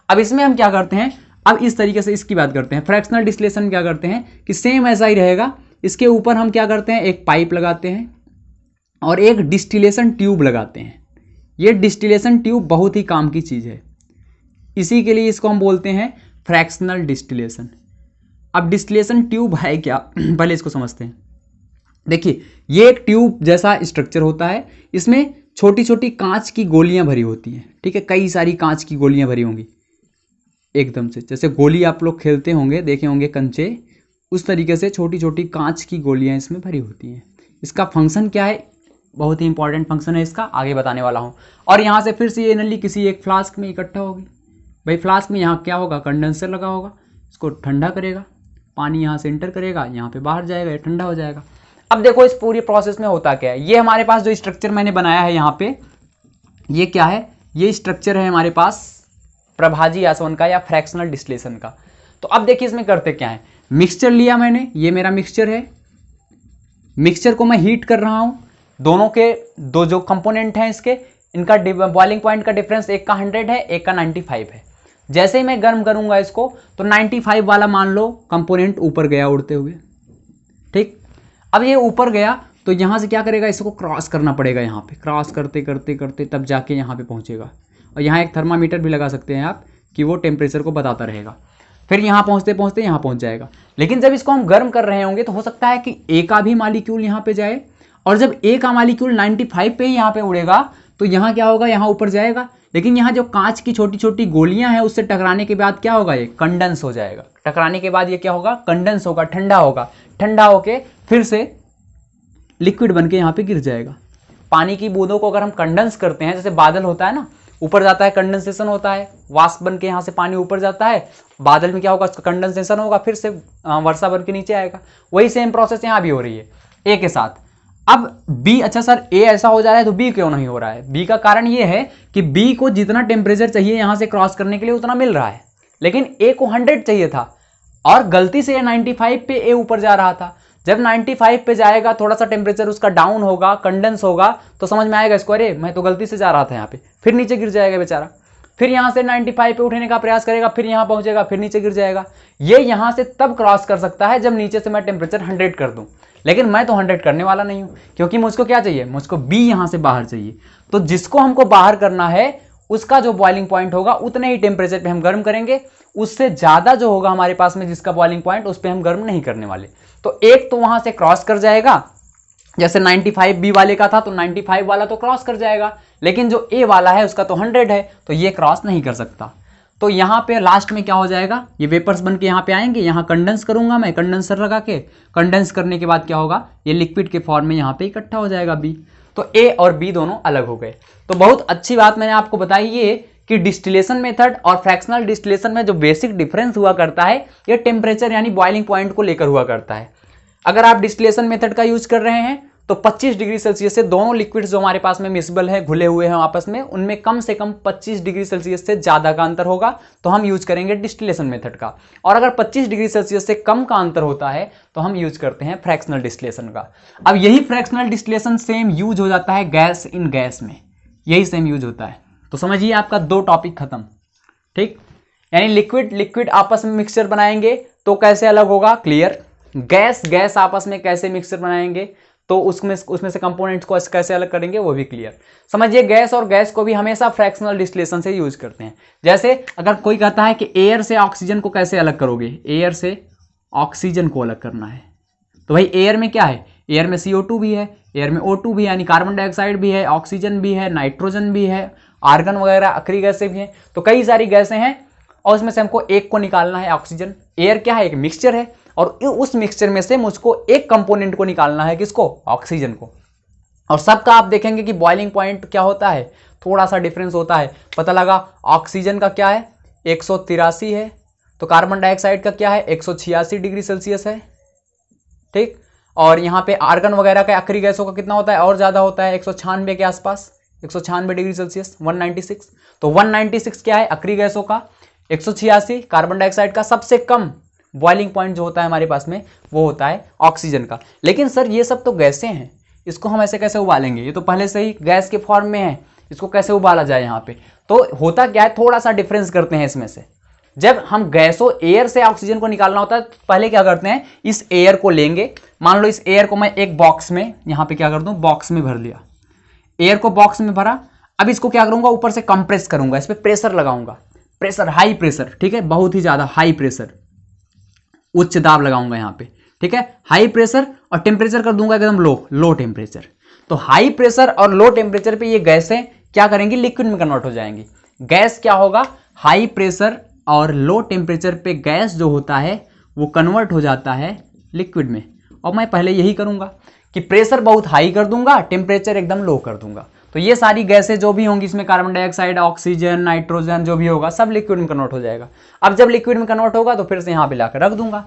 Speaker 1: अब इसमें हम क्या करते हैं, अब इस तरीके से इसकी बात करते हैं। फ्रैक्शनल डिस्टिलेशन क्या करते हैं कि सेम ऐसा ही रहेगा, इसके ऊपर हम क्या करते हैं, एक पाइप लगाते हैं और एक डिस्टिलेशन ट्यूब लगाते हैं। ये डिस्टिलेशन ट्यूब बहुत ही काम की चीज है, इसी के लिए इसको हम बोलते हैं फ्रैक्शनल डिस्टिलेशन। अब डिस्टिलेशन ट्यूब है क्या, पहले इसको समझते हैं। देखिए ये एक ट्यूब जैसा स्ट्रक्चर होता है, इसमें छोटी छोटी कांच की गोलियां भरी होती हैं, ठीक है, कई सारी कांच की गोलियां भरी होंगी एकदम से, जैसे गोली आप लोग खेलते होंगे, देखे होंगे कंचे, उस तरीके से छोटी छोटी कांच की गोलियां इसमें भरी होती हैं। इसका फंक्शन क्या है, बहुत ही इंपॉर्टेंट फंक्शन है इसका, आगे बताने वाला हूँ। और यहाँ से फिर से ये नली किसी एक फ्लास्क में इकट्ठा होगी। भाई फ्लास्क में यहाँ क्या होगा, कंडेंसर लगा होगा, इसको ठंडा करेगा, पानी यहाँ से इंटर करेगा, यहाँ पे बाहर जाएगा, ये ठंडा हो जाएगा। अब देखो इस पूरी प्रोसेस में होता क्या है, ये हमारे पास जो स्ट्रक्चर मैंने बनाया है यहाँ पे, ये क्या है, ये स्ट्रक्चर है हमारे पास प्रभाजी आसवन का या फ्रैक्शनल डिस्टिलेशन का। तो अब देखिए इसमें करते क्या है, मिक्सचर लिया मैंने, ये मेरा मिक्सचर है, मिक्सचर को मैं हीट कर रहा हूँ, दोनों के दो जो कंपोनेंट हैं इसके, इनका बॉइलिंग पॉइंट का डिफरेंस एक का 100 है, एक का 95 है। जैसे ही मैं गर्म करूंगा इसको तो 95 वाला मान लो कंपोनेंट ऊपर गया उड़ते हुए, ठीक। अब ये ऊपर गया तो यहाँ से क्या करेगा, इसको क्रॉस करना पड़ेगा, यहाँ पे क्रॉस करते करते करते तब जाके यहाँ पे पहुँचेगा। और यहाँ एक थर्मामीटर भी लगा सकते हैं आप कि वो टेम्परेचर को बताता रहेगा। फिर यहाँ पहुँचते पहुँचते यहाँ पहुँच जाएगा। लेकिन जब इसको हम गर्म कर रहे होंगे तो हो सकता है कि ए का भी मालिक्यूल यहाँ पे जाए, और जब ए का मालिक्यूल 95 पे ही यहाँ पे उड़ेगा तो यहाँ क्या होगा, यहाँ ऊपर जाएगा। लेकिन यहाँ जो कांच की छोटी छोटी गोलियां हैं उससे टकराने के बाद क्या होगा, ये कंडेंस हो जाएगा। टकराने के बाद ये क्या होगा, कंडेंस होगा, ठंडा होगा। ठंडा होके फिर से लिक्विड बन के यहाँ पे गिर जाएगा। पानी की बूंदों को अगर हम कंडेंस करते हैं, जैसे बादल होता है ना, ऊपर जाता है, कंडेंसेशन होता है, वाष्प बन के यहाँ से पानी ऊपर जाता है, बादल में क्या होगा, उसका कंडेंसेशन होगा, फिर से वर्षा बन के नीचे आएगा। वही सेम प्रोसेस यहाँ भी हो रही है ए के साथ। अब बी, अच्छा सर ए ऐसा हो जा रहा है तो बी क्यों नहीं हो रहा है? बी का कारण ये है कि बी को जितना टेम्परेचर चाहिए यहाँ से क्रॉस करने के लिए उतना मिल रहा है, लेकिन ए को 100 चाहिए था और गलती से 95 पे ए ऊपर जा रहा था। जब 95 पे जाएगा, थोड़ा सा टेम्परेचर उसका डाउन होगा, कंडेंस होगा, तो समझ में आएगा इसको, अरे मैं तो गलती से जा रहा था यहाँ पे, फिर नीचे गिर जाएगा बेचारा। फिर यहाँ से 95 पे उठने का प्रयास करेगा, फिर यहाँ पहुंचेगा, फिर नीचे गिर जाएगा। ये यहाँ से तब क्रॉस कर सकता है जब नीचे से मैं टेम्परेचर 100 कर दूं, लेकिन मैं तो 100 करने वाला नहीं हूं, क्योंकि मुझको क्या चाहिए, मुझको बी यहाँ से बाहर चाहिए। तो जिसको हमको बाहर करना है उसका जो बॉइलिंग पॉइंट होगा उतने ही टेम्परेचर पे हम गर्म करेंगे, उससे ज्यादा जो होगा हमारे पास में जिसका बॉइलिंग पॉइंट, उस पर हम गर्म नहीं करने वाले। तो एक तो वहां से क्रॉस कर जाएगा, जैसे 95 बी वाले का था तो 95 वाला तो क्रॉस कर जाएगा, लेकिन जो ए वाला है उसका तो 100 है, तो ये क्रॉस नहीं कर सकता। तो यहाँ पे लास्ट में क्या हो जाएगा, ये वेपर्स बन के यहाँ पे आएंगे, यहाँ कंडेंस करूंगा मैं कंडेंसर लगा के। कंडेंस करने के बाद क्या होगा, ये लिक्विड के फॉर्म में यहाँ पे इकट्ठा हो जाएगा बी। तो ए और बी दोनों अलग हो गए। तो बहुत अच्छी बात मैंने आपको बताई ये कि डिस्टिलेशन मेथड और फ्रैक्शनल डिस्टिलेशन में जो बेसिक डिफरेंस हुआ करता है, ये टेम्परेचर यानी बॉइलिंग पॉइंट को लेकर हुआ करता है। अगर आप डिस्टिलेशन मेथड का यूज कर रहे हैं तो 25 डिग्री सेल्सियस से दोनों लिक्विड्स जो हमारे पास में मिक्सिबल है, घुले हुए हैं आपस में, उनमें कम से कम 25 डिग्री सेल्सियस से ज्यादा का अंतर होगा तो हम यूज करेंगे डिस्टिलेशन मेथड का। और अगर 25 डिग्री सेल्सियस से कम का अंतर होता है तो हम यूज करते हैं फ्रैक्शनल डिस्टिलेशन का। अब यही फ्रैक्शनल डिस्टिलेशन सेम यूज हो जाता है गैस इन गैस में, यही सेम यूज होता है। तो समझिए आपका 2 टॉपिक खत्म, ठीक। यानी लिक्विड लिक्विड आपस में मिक्सचर बनाएंगे तो कैसे अलग होगा, क्लियर। गैस गैस आपस में कैसे मिक्सचर बनाएंगे तो उसमें से कंपोनेंट्स को कैसे अलग करेंगे, वो भी क्लियर। समझिए गैस और गैस को भी हमेशा फ्रैक्शनल डिस्टिलेशन से यूज करते हैं। जैसे अगर कोई कहता है कि एयर से ऑक्सीजन को कैसे अलग करोगे, एयर से ऑक्सीजन को अलग करना है, तो भाई एयर में क्या है, एयर में CO2 भी है, एयर में O2 भी है, यानी कार्बन डाइऑक्साइड भी है, ऑक्सीजन भी है, नाइट्रोजन भी है, आर्गन वगैरह अक्री गैसें भी हैं। तो कई सारी गैसें हैं और उसमें से हमको एक को निकालना है, ऑक्सीजन। एयर क्या है, एक मिक्सचर है, और उस मिक्सचर में से मुझको एक कंपोनेंट को निकालना है, किसको, ऑक्सीजन को। और सबका आप देखेंगे कि बॉइलिंग पॉइंट क्या होता है, थोड़ा सा डिफरेंस होता है। पता लगा ऑक्सीजन का क्या है, 183 है, तो कार्बन डाइऑक्साइड का क्या है, 186 डिग्री सेल्सियस है, ठीक। और यहाँ पे आर्गन वगैरह का अक्री गैसों का कितना होता है, और ज्यादा होता है, 196 के आसपास, 196 डिग्री सेल्सियस, 196। तो 196 क्या है, अक्री गैसों का, 186 कार्बन डाइऑक्साइड का। सबसे कम बॉइलिंग पॉइंट जो होता है हमारे पास में वो होता है ऑक्सीजन का। लेकिन सर ये सब तो गैसें हैं, इसको हम ऐसे कैसे उबालेंगे, ये तो पहले से ही गैस के फॉर्म में है, इसको कैसे उबाला जाए यहाँ पे। तो होता क्या है, थोड़ा सा डिफरेंस करते हैं इसमें से। जब हम गैसों एयर से ऑक्सीजन को निकालना होता है तो पहले क्या करते हैं, इस एयर को लेंगे, मान लो इस एयर को मैं एक बॉक्स में यहाँ पे क्या कर दूं, बॉक्स में भर लिया, एयर को बॉक्स में भरा। अब इसको क्या करूंगा, ऊपर से कंप्रेस करूंगा, इस पर प्रेशर लगाऊंगा, प्रेशर हाई प्रेशर, ठीक है, बहुत ही ज्यादा हाई प्रेशर, उच्च दाब लगाऊंगा यहाँ पे, ठीक है, हाई प्रेशर, और टेम्परेचर कर दूंगा एकदम लो टेम्परेचर। तो हाई प्रेशर और लो टेम्परेचर पे ये गैसें क्या करेंगी, लिक्विड में कन्वर्ट हो जाएंगी। गैस क्या होगा, हाई प्रेशर और लो टेम्परेचर पे गैस जो होता है वो कन्वर्ट हो जाता है लिक्विड में। और मैं पहले यही करूंगा कि प्रेशर बहुत हाई कर दूंगा, टेम्परेचर एकदम लो कर दूंगा। तो ये सारी गैसें जो भी होंगी इसमें, कार्बन डाइऑक्साइड, ऑक्सीजन, नाइट्रोजन जो भी होगा, सब लिक्विड में कन्वर्ट हो जाएगा। अब जब लिक्विड में कन्वर्ट होगा तो फिर से यहाँ पे लाकर रख दूंगा,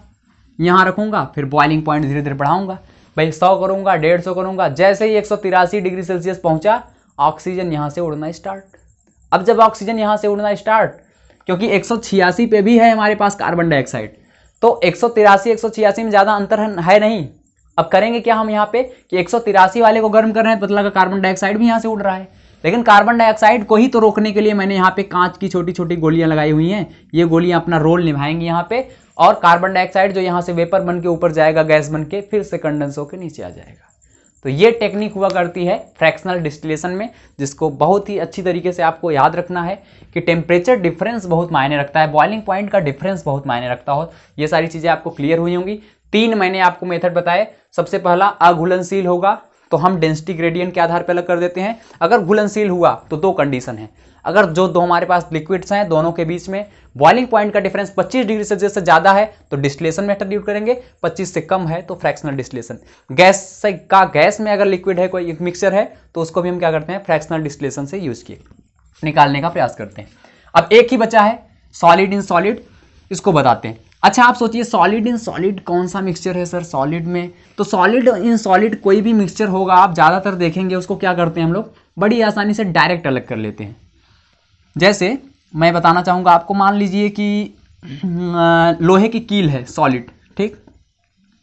Speaker 1: यहाँ रखूंगा, फिर बॉइलिंग पॉइंट धीरे धीरे बढ़ाऊंगा, भाई 100 करूंगा, 150 करूंगा। जैसे ही 183 डिग्री सेल्सियस पहुंचा, ऑक्सीजन यहाँ से उड़ना स्टार्ट। अब जब ऑक्सीजन यहाँ से उड़ना स्टार्ट, क्योंकि 186 पे भी है हमारे पास कार्बन डाइऑक्साइड, तो 183 186 में ज्यादा अंतर है नहीं, अब करेंगे क्या हम यहाँ पे कि 183 वाले को गर्म कर रहे हैं, पता लगा कार्बन डाइऑक्साइड भी यहाँ से उड़ रहा है, लेकिन कार्बन डाइऑक्साइड को ही तो रोकने के लिए मैंने यहाँ पे कांच की छोटी छोटी गोलियां लगाई हुई हैं। ये गोलियां अपना रोल निभाएंगी यहाँ पे, और कार्बन डाइऑक्साइड जो यहाँ से वेपर बन के ऊपर जाएगा, गैस बन के फिर से कंडेंस होकर नीचे आ जाएगा। तो ये टेक्निक हुआ करती है फ्रैक्शनल डिस्टिलेशन में, जिसको बहुत ही अच्छी तरीके से आपको याद रखना है कि टेम्परेचर डिफरेंस बहुत मायने रखता है, बॉइलिंग पॉइंट का डिफरेंस बहुत मायने रखता हो। ये सारी चीज़ें आपको क्लियर हुई होंगी। 3 मैंने आपको मेथड बताए। सबसे पहला अघुलनशील होगा तो हम डेंसिटी ग्रेडियंट के आधार पर अलग कर देते हैं। अगर घुलनशील हुआ तो 2 कंडीशन है, अगर जो दो हमारे पास लिक्विड्स हैं दोनों के बीच में बॉइलिंग पॉइंट का डिफरेंस 25 डिग्री सेल्सियस से ज़्यादा है तो डिस्टिलेशन मेथड यूज करेंगे, 25 से कम है तो फ्रैक्शनल डिस्टिलेशन। गैस में अगर लिक्विड है, कोई एक मिक्सचर है, तो उसको भी हम क्या करते हैं, फ्रैक्शनल डिस्टिलेशन से यूज किए निकालने का प्रयास करते हैं। अब एक ही बचा है सॉलिड इन सॉलिड, इसको बताते हैं। अच्छा आप सोचिए सॉलिड इन सॉलिड कौन सा मिक्सचर है सर सॉलिड में? तो सॉलिड इन सॉलिड कोई भी मिक्सचर होगा, आप ज़्यादातर देखेंगे उसको क्या करते हैं हम लोग, बड़ी आसानी से डायरेक्ट अलग कर लेते हैं। जैसे मैं बताना चाहूँगा आपको, मान लीजिए कि लोहे की कील है सॉलिड, ठीक,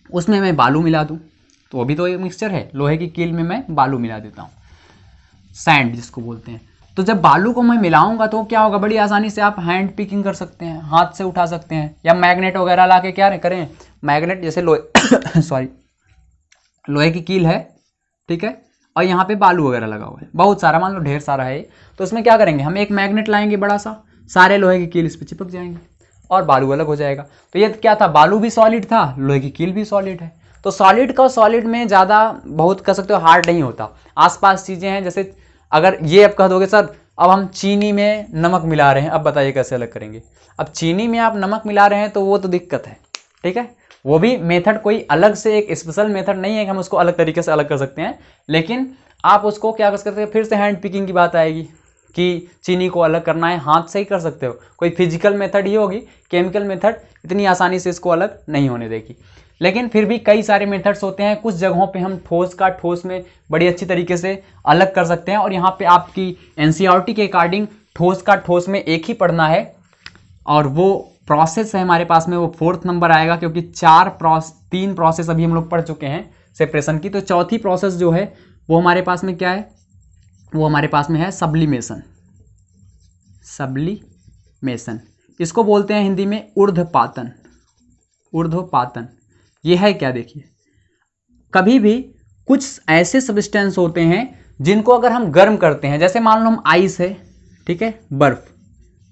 Speaker 1: उसमें मैं बालू मिला दूँ तो वो भी तो एक मिक्सचर है। लोहे की कील में मैं बालू मिला देता हूँ, सैंड जिसको बोलते हैं। तो जब बालू को मैं मिलाऊंगा तो क्या होगा, बड़ी आसानी से आप हैंड पिकिंग कर सकते हैं, हाथ से उठा सकते हैं, या मैग्नेट वगैरह ला के क्या करें, मैग्नेट जैसे लोहे सॉरी लोहे की कील है, ठीक है, और यहाँ पे बालू वगैरह लगा हुआ है बहुत सारा, मान लो ढेर सारा है, तो इसमें क्या करेंगे, हम एक मैग्नेट लाएंगे बड़ा सा, सारे लोहे की कील इस पर चिपक जाएंगे और बालू अलग हो जाएगा। तो ये क्या था, बालू भी सॉलिड था, लोहे की कील भी सॉलिड है। तो सॉलिड का सॉलिड में ज़्यादा बहुत कह सकते हो हार्ड नहीं होता, आसपास चीज़ें हैं। जैसे अगर ये आप कह दोगे सर अब हम चीनी में नमक मिला रहे हैं, अब बताइए कैसे अलग करेंगे। अब चीनी में आप नमक मिला रहे हैं तो वो तो दिक्कत है, ठीक है, वो भी मेथड कोई अलग से एक स्पेशल मेथड नहीं है कि हम उसको अलग तरीके से अलग कर सकते हैं, लेकिन आप उसको क्या कर सकते हैं, फिर से हैंड पिकिंग की बात आएगी कि चीनी को अलग करना है, हाथ से ही कर सकते हो, कोई फिजिकल मेथड ही होगी, केमिकल मेथड इतनी आसानी से इसको अलग नहीं होने देगी। लेकिन फिर भी कई सारे मेथड्स होते हैं, कुछ जगहों पे हम ठोस का ठोस में बड़ी अच्छी तरीके से अलग कर सकते हैं। और यहाँ पे आपकी एनसीईआरटी के अकॉर्डिंग ठोस का ठोस में एक ही पढ़ना है, और वो प्रोसेस है हमारे पास में, वो 4th नंबर आएगा, क्योंकि 3 प्रोसेस अभी हम लोग पढ़ चुके हैं सेपरेशन की। तो चौथी प्रोसेस जो है वो हमारे पास में क्या है, वो हमारे पास में है सब्लिमेशन। सब्लिमेशन इसको बोलते हैं हिंदी में ऊर्ध्वपातन। ऊर्ध्वपातन ये है क्या, देखिए कभी भी कुछ ऐसे सब्सटेंस होते हैं जिनको अगर हम गर्म करते हैं, जैसे मान लो हम आइस है, ठीक है, बर्फ,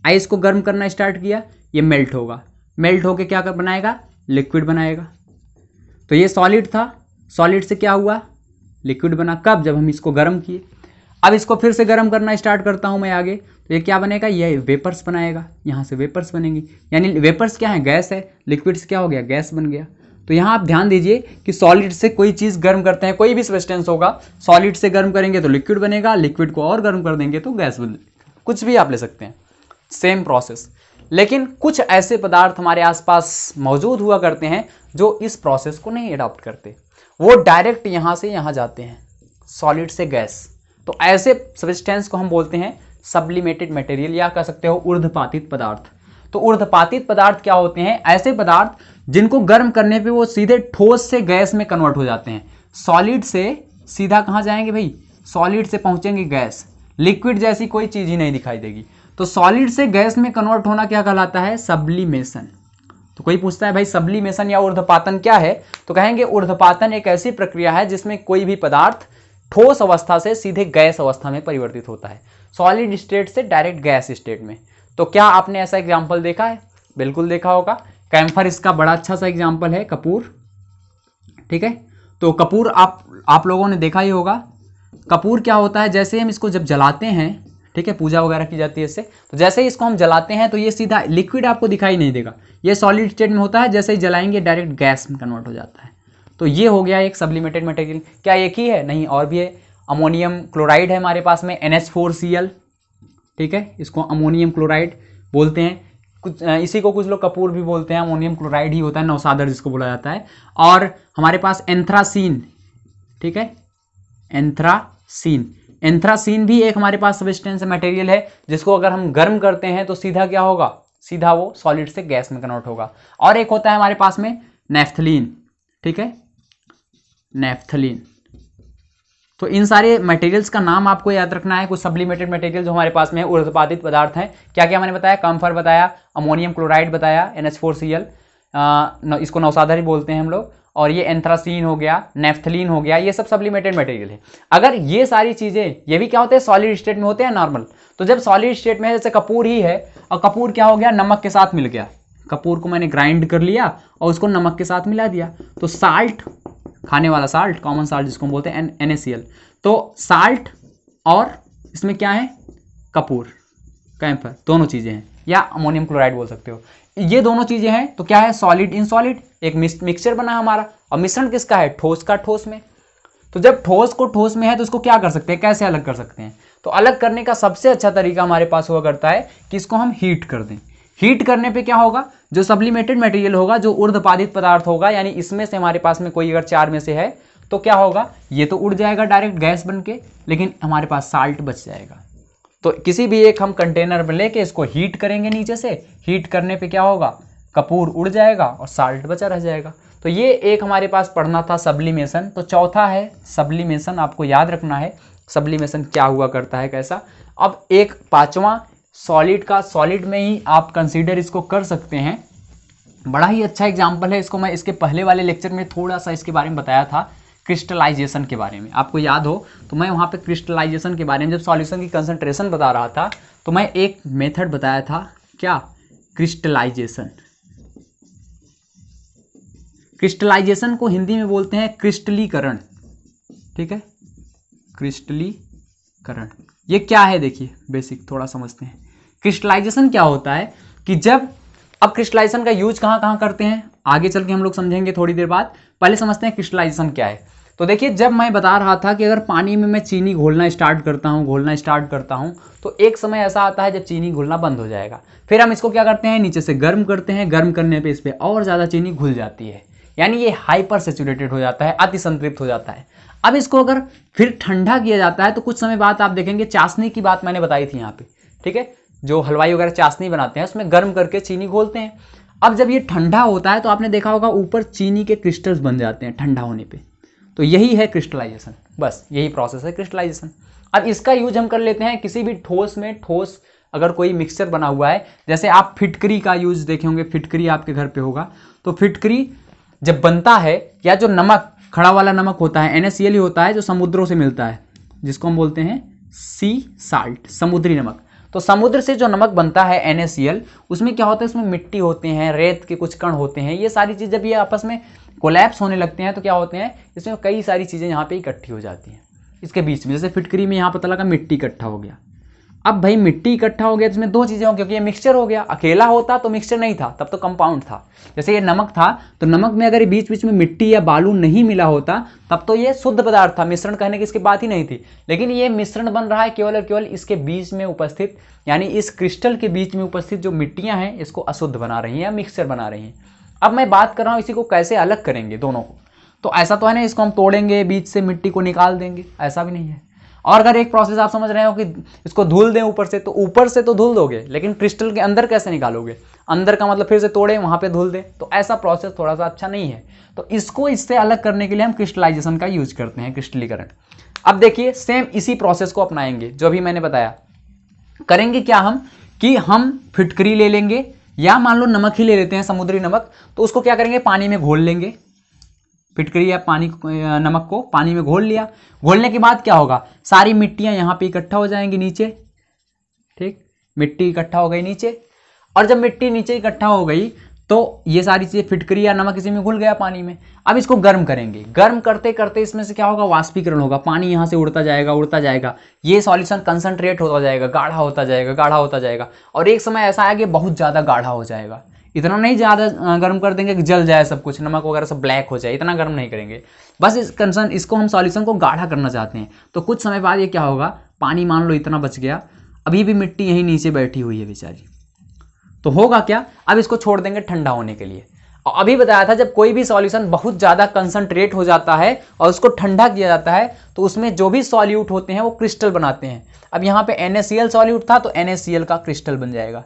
Speaker 1: आइस को गर्म करना स्टार्ट किया, ये मेल्ट होगा, मेल्ट होके क्या कर बनाएगा, लिक्विड बनाएगा। तो ये सॉलिड था, सॉलिड से क्या हुआ, लिक्विड बना, कब, जब हम इसको गर्म किए। अब इसको फिर से गर्म करना स्टार्ट करता हूं मैं आगे, तो ये क्या बनेगा, ये वेपर्स बनाएगा, यहाँ से वेपर्स बनेंगी, यानी वेपर्स क्या है, गैस है, लिक्विड से क्या हो गया, गैस बन गया। तो यहाँ आप ध्यान दीजिए कि सॉलिड से कोई चीज़ गर्म करते हैं, कोई भी सब्सटेंस होगा, सॉलिड से गर्म करेंगे तो लिक्विड बनेगा, लिक्विड को और गर्म कर देंगे तो गैस बनेगी, कुछ भी आप ले सकते हैं, सेम प्रोसेस। लेकिन कुछ ऐसे पदार्थ हमारे आसपास मौजूद हुआ करते हैं जो इस प्रोसेस को नहीं अडॉप्ट करते, वो डायरेक्ट यहाँ से यहाँ जाते हैं, सॉलिड से गैस। तो ऐसे सब्सटेंस को हम बोलते हैं सब्लिमेटेड मटेरियल, या कह सकते हो ऊर्ध्वपातित पदार्थ। तो ऊर्ध्वपातित पदार्थ क्या होते हैं, ऐसे पदार्थ जिनको गर्म करने पे वो सीधे ठोस से गैस में कन्वर्ट हो जाते हैं। सॉलिड से सीधा कहाँ जाएंगे भाई, सॉलिड से पहुंचेंगे गैस, लिक्विड जैसी कोई चीज ही नहीं दिखाई देगी। तो सॉलिड से गैस में कन्वर्ट होना क्या कहलाता है, सब्लिमेशन। तो कोई पूछता है भाई सब्लिमेशन या ऊर्ध्वपातन क्या है, तो कहेंगे ऊर्ध्वपातन एक ऐसी प्रक्रिया है जिसमें कोई भी पदार्थ ठोस अवस्था से सीधे गैस अवस्था में परिवर्तित होता है, सॉलिड स्टेट से डायरेक्ट गैस स्टेट में। तो क्या आपने ऐसा एग्जाम्पल देखा है, बिल्कुल देखा होगा, कैम्फर इसका बड़ा अच्छा सा एग्जाम्पल है, कपूर, ठीक है। तो कपूर आप लोगों ने देखा ही होगा। कपूर क्या होता है, जैसे हम इसको जब जलाते हैं, ठीक है, पूजा वगैरह की जाती है इससे, तो जैसे ही इसको हम जलाते हैं तो ये सीधा लिक्विड आपको दिखाई नहीं देगा, ये सॉलिड स्टेट में होता है, जैसे ही जलाएंगे डायरेक्ट गैस में कन्वर्ट हो जाता है। तो ये हो गया एक सब्लिमेटेड मटेरियल। क्या एक ही है, नहीं, और भी है। अमोनियम क्लोराइड है हमारे पास में, NH4Cl, ठीक है, इसको अमोनियम क्लोराइड बोलते हैं, कुछ इसी को कुछ लोग कपूर भी बोलते हैं, अमोनियम क्लोराइड ही होता है, नौसादर जिसको बोला जाता है। और हमारे पास एंथ्रासीन, ठीक है, एंथ्रासीन, एंथ्रासीन भी एक हमारे पास सब्सटेंस मटेरियल है, जिसको अगर हम गर्म करते हैं तो सीधा क्या होगा, सीधा वो सॉलिड से गैस में कन्वर्ट होगा। और एक होता है हमारे पास में नेफ्थलीन, ठीक है, नेफ्थलीन। तो इन सारे मटेरियल्स का नाम आपको याद रखना है। कुछ सब्लिमेटेड मटेरियल जो हमारे पास में है, ऊर्ध्वपातित पदार्थ हैं। क्या क्या मैंने बताया? कम्फर बताया, अमोनियम क्लोराइड बताया, NH4Cl, इसको नौसाधर ही बोलते हैं हम लोग, और ये एंथ्रासीन हो गया, नेफ्थलीन हो गया, ये सब सब्लिमेटेड मटेरियल है। अगर ये सारी चीजें, ये भी क्या होते हैं? सॉलिड स्टेट में होते हैं नॉर्मल। तो जब सॉलिड स्टेट में है, जैसे कपूर ही है, और कपूर क्या हो गया? नमक के साथ मिल गया। कपूर को मैंने ग्राइंड कर लिया और उसको नमक के साथ मिला दिया, तो साल्ट, खाने वाला साल्ट, कॉमन साल्ट जिसको हम बोलते हैं NaCl। तो साल्ट और इसमें क्या है? कपूर, कैम्फर, दोनों चीजें हैं, या अमोनियम क्लोराइड बोल सकते हो। ये दोनों चीजें हैं, तो क्या है? सॉलिड इन सॉलिड, एक मिक्सचर बना हमारा। और मिश्रण किसका है? ठोस का ठोस में। तो जब ठोस को ठोस में है तो इसको क्या कर सकते हैं? कैसे अलग कर सकते हैं? तो अलग करने का सबसे अच्छा तरीका हमारे पास हुआ करता है कि इसको हम हीट कर दें। हीट करने पे क्या होगा? जो सब्लिमेटेड मटेरियल होगा, जो ऊर्ध्वपातित पदार्थ होगा, यानी इसमें से हमारे पास में कोई अगर चार में से है, तो क्या होगा? ये तो उड़ जाएगा डायरेक्ट गैस बन के, लेकिन हमारे पास साल्ट बच जाएगा। तो किसी भी एक हम कंटेनर में लेके इसको हीट करेंगे नीचे से, हीट करने पे क्या होगा? कपूर उड़ जाएगा और साल्ट बचा रह जाएगा। तो ये एक हमारे पास पढ़ना था सब्लिमेशन। तो चौथा है सब्लिमेशन, आपको याद रखना है सब्लिमेशन क्या हुआ करता है, कैसा। अब एक पांचवा सॉलिड का, सॉलिड में ही आप कंसीडर इसको कर सकते हैं। बड़ा ही अच्छा एग्जाम्पल है, इसको मैं इसके पहले वाले लेक्चर में थोड़ा सा इसके बारे में बताया था, क्रिस्टलाइजेशन के बारे में। आपको याद हो तो मैं वहाँ पे क्रिस्टलाइजेशन के बारे में, जब सॉल्यूशन की कंसंट्रेशन बता रहा था, तो मैं एक मेथड बताया था, क्या? क्रिस्टलाइजेशन। क्रिस्टलाइजेशन को हिंदी में बोलते हैं क्रिस्टलीकरण, ठीक है? क्रिस्टलीकरण ये क्या है? देखिए बेसिक थोड़ा समझते हैं। क्रिस्टलाइजेशन क्या होता है कि जब, अब क्रिस्टलाइजेशन का यूज कहाँ कहाँ करते हैं आगे चल के हम लोग समझेंगे थोड़ी देर बाद। पहले समझते हैं क्रिस्टलाइजेशन क्या है। तो देखिए, जब मैं बता रहा था कि अगर पानी में मैं चीनी घोलना स्टार्ट करता हूँ, तो एक समय ऐसा आता है जब चीनी घुलना बंद हो जाएगा। फिर हम इसको क्या करते हैं? नीचे से गर्म करते हैं, गर्म करने पे इस पर और ज़्यादा चीनी घुल जाती है, यानी ये हाइपर सेचुरेटेड हो जाता है, अति संतृप्त हो जाता है। अब इसको अगर फिर ठंडा किया जाता है, तो कुछ समय बाद आप देखेंगे, चाशनी की बात मैंने बताई थी यहाँ पे, ठीक है? जो हलवाई वगैरह चाशनी बनाते हैं, उसमें गर्म करके चीनी घोलते हैं। अब जब ये ठंडा होता है, तो आपने देखा होगा ऊपर चीनी के क्रिस्टल्स बन जाते हैं ठंडा होने पे। तो यही है क्रिस्टलाइजेशन, बस यही प्रोसेस है क्रिस्टलाइजेशन। अब इसका यूज हम कर लेते हैं किसी भी ठोस में। ठोस अगर कोई मिक्सचर बना हुआ है, जैसे आप फिटकरी का यूज देखे होंगे, फिटकरी आपके घर पे होगा, तो फिटकरी जब बनता है, या जो नमक, खड़ा वाला नमक होता है, NaCl ही होता है, जो समुद्रों से मिलता है, जिसको हम बोलते हैं सी साल्ट, समुद्री नमक। तो समुद्र से जो नमक बनता है NaCl, उसमें क्या होता है? उसमें मिट्टी होते हैं, रेत के कुछ कण होते हैं, ये सारी चीज़ जब ये आपस में कोलैप्स होने लगते हैं, तो क्या होते हैं? इसमें कई सारी चीज़ें यहाँ पे इकट्ठी हो जाती हैं इसके बीच में। जैसे फिटकरी में यहाँ पता लगा मिट्टी इकट्ठा हो गया। अब भाई मिट्टी इकट्ठा हो गया, तो इसमें दो चीज़ें हो, क्योंकि ये मिक्सचर हो गया। अकेला होता तो मिक्सचर नहीं था, तब तो कंपाउंड था। जैसे ये नमक था, तो नमक में अगर बीच बीच में मिट्टी या बालू नहीं मिला होता, तब तो ये शुद्ध पदार्थ था, मिश्रण कहने की इसकी बात ही नहीं थी। लेकिन ये मिश्रण बन रहा है केवल और केवल इसके बीच में उपस्थित, यानी इस क्रिस्टल के बीच में उपस्थित जो मिट्टियां हैं, इसको अशुद्ध बना रही हैं, मिक्सचर बना रही हैं। अब मैं बात कर रहा हूँ इसी को कैसे अलग करेंगे दोनों को। तो ऐसा तो है ना, इसको हम तोड़ेंगे, बीच से मिट्टी को निकाल देंगे, ऐसा भी नहीं है। और अगर एक प्रोसेस आप समझ रहे हो कि इसको धुल दें ऊपर से, तो ऊपर से तो धुल दोगे, लेकिन क्रिस्टल के अंदर कैसे निकालोगे? अंदर का मतलब फिर से तोड़े, वहां पे धुल दे, तो ऐसा प्रोसेस थोड़ा सा अच्छा नहीं है। तो इसको इससे अलग करने के लिए हम क्रिस्टलाइजेशन का यूज करते हैं, क्रिस्टलीकरण। अब देखिए, सेम इसी प्रोसेस को अपनाएंगे जो अभी मैंने बताया। करेंगे क्या हम कि हम फिटकरी ले लेंगे, या मान लो नमक ही ले लेते हैं, समुद्री नमक, तो उसको क्या करेंगे? पानी में घोल लेंगे। फिटकरी या पानी, नमक को पानी में घोल लिया। घोलने के बाद क्या होगा? सारी मिट्टियां यहाँ पे इकट्ठा हो जाएंगी नीचे, ठीक? मिट्टी इकट्ठा हो गई नीचे, और जब मिट्टी नीचे इकट्ठा हो गई, तो ये सारी चीजें, फिटकरी या नमक इसी में घुल गया पानी में। अब इसको गर्म करेंगे, गर्म करते करते इसमें से क्या होगा? वाष्पीकरण होगा, पानी यहाँ से उड़ता जाएगा, उड़ता जाएगा, ये सॉल्यूशन कंसंट्रेट होता जाएगा, गाढ़ा होता जाएगा, गाढ़ा होता जाएगा, और एक समय ऐसा आएगा कि बहुत ज़्यादा गाढ़ा हो जाएगा। इतना नहीं ज़्यादा गर्म कर देंगे कि जल जाए सब कुछ, नमक वगैरह सब ब्लैक हो जाए, इतना गर्म नहीं करेंगे। बस इसको हम सॉल्यूशन को गाढ़ा करना चाहते हैं। तो कुछ समय बाद ये क्या होगा? पानी मान लो इतना बच गया, अभी भी मिट्टी यहीं नीचे बैठी हुई है बेचारी, तो होगा क्या? अब इसको छोड़ देंगे ठंडा होने के लिए। और अभी बताया था, जब कोई भी सॉल्यूशन बहुत ज़्यादा कंसंट्रेट हो जाता है और उसको ठंडा किया जाता है, तो उसमें जो भी सॉल्यूट होते हैं वो क्रिस्टल बनाते हैं। अब यहाँ पे NaCl सॉल्यूट था, तो NaCl का क्रिस्टल बन जाएगा।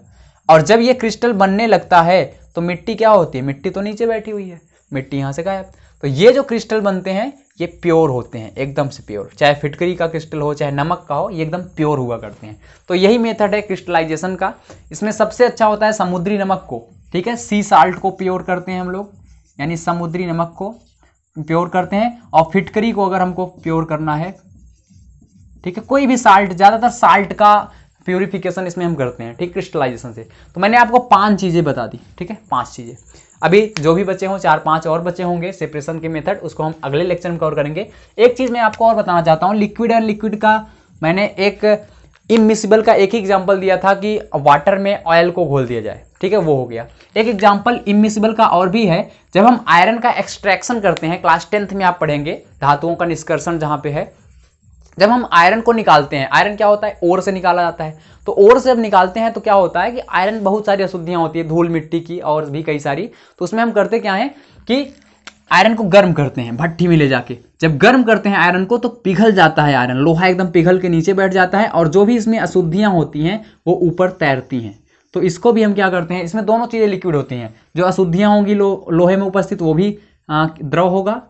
Speaker 1: और जब ये क्रिस्टल बनने लगता है, तो मिट्टी क्या होती है? मिट्टी तो नीचे बैठी हुई है, मिट्टी यहाँ से गायब। तो ये जो क्रिस्टल बनते हैं ये प्योर होते हैं, एकदम से प्योर, चाहे फिटकरी का क्रिस्टल हो चाहे नमक का हो, ये एकदम प्योर हुआ करते हैं। तो यही मेथड है क्रिस्टलाइजेशन का। इसमें सबसे अच्छा होता है समुद्री नमक को, ठीक है, सी साल्ट को प्योर करते हैं हम लोग, यानी समुद्री नमक को प्योर करते हैं। और फिटकरी को अगर हमको प्योर करना है, ठीक है, कोई भी साल्ट, ज़्यादातर साल्ट का प्योरिफिकेशन इसमें हम करते हैं, ठीक, क्रिस्टलाइजेशन से। तो मैंने आपको 5 चीज़ें बता दी, ठीक है, 5 चीज़ें। अभी जो भी बचे हों 4-5 और बचे होंगे सेपरेशन के मेथड, उसको हम अगले लेक्चर में कवर करेंगे। एक चीज़ मैं आपको और बताना चाहता हूँ, लिक्विड एंड लिक्विड का मैंने एक इमिसिबल का एक ही एग्जाम्पल दिया था कि वाटर में ऑयल को घोल दिया जाए, ठीक है, वो हो गया। एक एग्जाम्पल इमिसिबल का और भी है, जब हम आयरन का एक्सट्रैक्शन करते हैं, क्लास 10th में आप पढ़ेंगे धातुओं का निष्कर्षण जहाँ पे है, जब हम आयरन को निकालते हैं, आयरन क्या होता है, ओर से निकाला जाता है। तो ओर से जब निकालते हैं तो क्या होता है कि आयरन बहुत सारी अशुद्धियां होती है, धूल मिट्टी की और भी कई सारी। तो उसमें हम करते क्या है कि आयरन को गर्म करते हैं भट्टी में ले जाके। जब गर्म करते हैं आयरन को तो पिघल जाता है आयरन, लोहा एकदम पिघल के नीचे बैठ जाता है और जो भी इसमें अशुद्धियां होती हैं वो ऊपर तैरती हैं। तो इसको भी हम क्या करते हैं, इसमें दोनों चीज़ें लिक्विड होती हैं, जो अशुद्धियां होंगी लोहे में उपस्थित वो भी द्रव होगा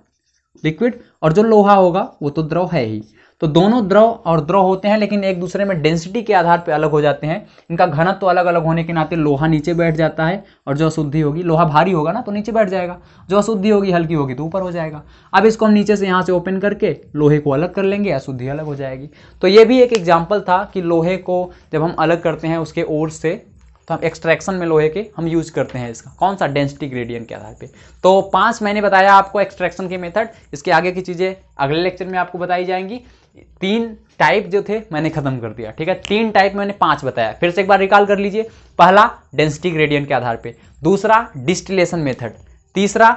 Speaker 1: लिक्विड, और जो लोहा होगा वो तो द्रव है ही। तो दोनों द्रव और द्रव होते हैं, लेकिन एक दूसरे में डेंसिटी के आधार पर अलग हो जाते हैं। इनका घनत्व तो अलग अलग होने के नाते लोहा नीचे बैठ जाता है और जो अशुद्धि होगी, लोहा भारी होगा ना तो नीचे बैठ जाएगा, जो अशुद्धि होगी हल्की होगी तो ऊपर हो जाएगा। अब इसको हम नीचे से यहाँ से ओपन करके लोहे को अलग कर लेंगे, अशुद्धि अलग हो जाएगी। तो ये भी एक एग्जाम्पल था कि लोहे को जब हम अलग करते हैं उसके ओर से, तो हम एक्सट्रैक्शन में लोहे के हम यूज करते हैं इसका, कौन सा, डेंसिटी ग्रेडियंट के आधार पे। तो 5 मैंने बताया आपको एक्सट्रैक्शन के मेथड, इसके आगे की चीज़ें अगले लेक्चर में आपको बताई जाएंगी। 3 टाइप जो थे मैंने खत्म कर दिया, ठीक है, 3 टाइप मैंने 5 बताया, फिर से एक बार रिकॉल कर लीजिए। पहला डेंसिटी ग्रेडियंट के आधार पे, दूसरा डिस्टिलेशन मेथड, तीसरा,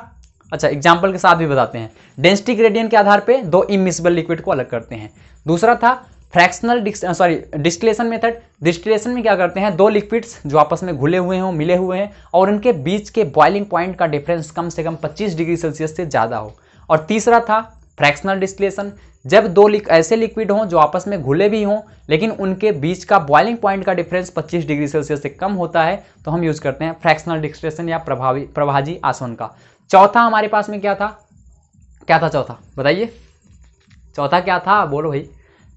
Speaker 1: अच्छा एग्जाम्पल के साथ भी बताते हैं, डेंसिटी ग्रेडियंट के आधार पे 2 इमिसिबल लिक्विड को अलग करते हैं। दूसरा था फ्रैक्शनल डिस्टिलेशन मेथड। डिस्टिलेशन में क्या करते हैं, 2 लिक्विड्स जो आपस में घुले हुए हों, मिले हुए हैं, और उनके बीच के बॉइलिंग पॉइंट का डिफरेंस कम से कम 25 डिग्री सेल्सियस से ज़्यादा हो। और तीसरा था फ्रैक्शनल डिस्टिलेशन, जब 2 ऐसे लिक्विड हों जो आपस में घुले भी हों लेकिन उनके बीच का बॉइलिंग पॉइंट का डिफरेंस 25 डिग्री सेल्सियस से कम होता है, तो हम यूज करते हैं फ्रैक्शनल डिस्टिलेशन या प्रभाजी आसवन का। चौथा हमारे पास में क्या था चौथा बताइए, चौथा क्या था, बोलो भाई,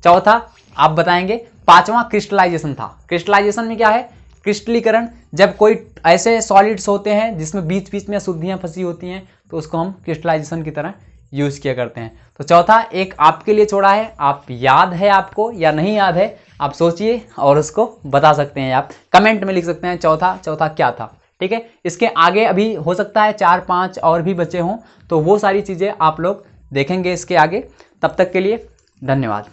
Speaker 1: चौथा आप बताएंगे। 5वां क्रिस्टलाइजेशन था। क्रिस्टलाइजेशन में क्या है, क्रिस्टलीकरण, जब कोई ऐसे सॉलिड्स होते हैं जिसमें बीच बीच में अशुद्धियां फंसी होती हैं तो उसको हम क्रिस्टलाइजेशन की तरह यूज किया करते हैं। तो चौथा एक आपके लिए छोड़ा है, आप याद है आपको या नहीं याद है, आप सोचिए और उसको बता सकते हैं, आप कमेंट में लिख सकते हैं चौथा क्या था, ठीक है। इसके आगे अभी हो सकता है 4-5 और भी बचे हों, तो वो सारी चीज़ें आप लोग देखेंगे इसके आगे। तब तक के लिए धन्यवाद।